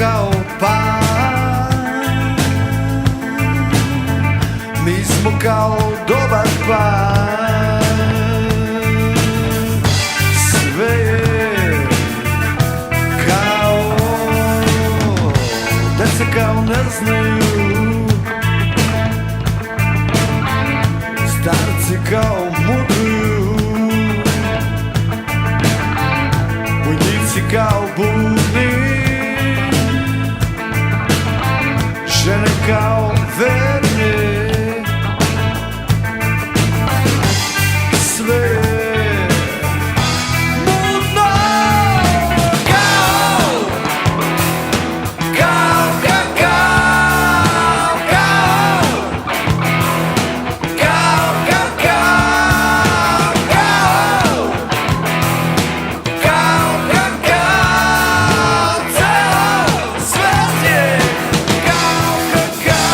kao par, mi smo kao dobar par. Sve je kao, deca kao ne znaju, starci kao mudruju, vojnici kao budni, žene kao verne. Sve je mudno kao, kao, kao, kao, kao, kao, kao, kao, kao, kao, kao, ceo svet je kao, kao, kao.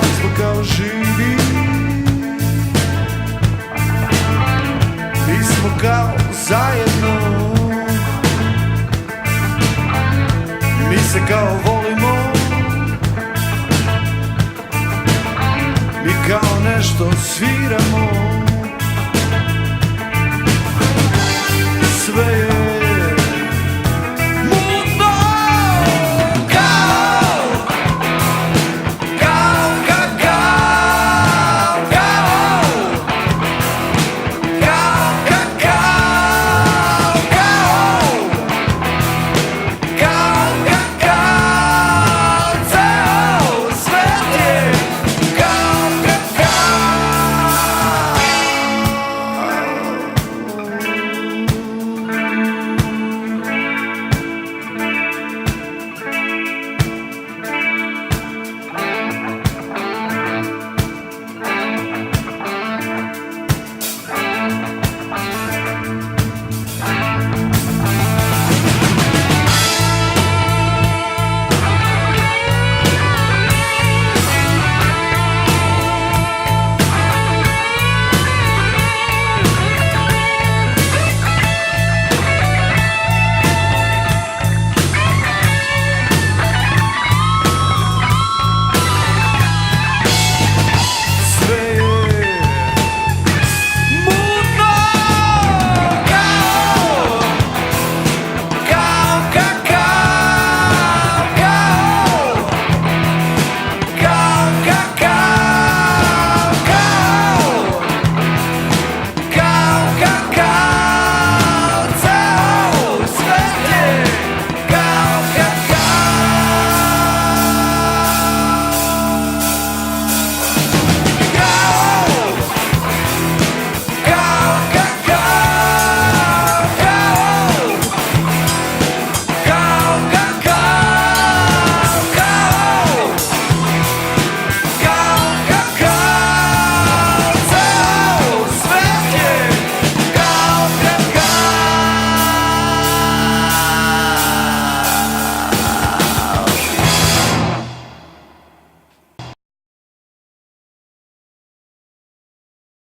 Mi smo kao živi, mi smo kao zajedno, mi se kao volimo, mi kao nešto sviramo.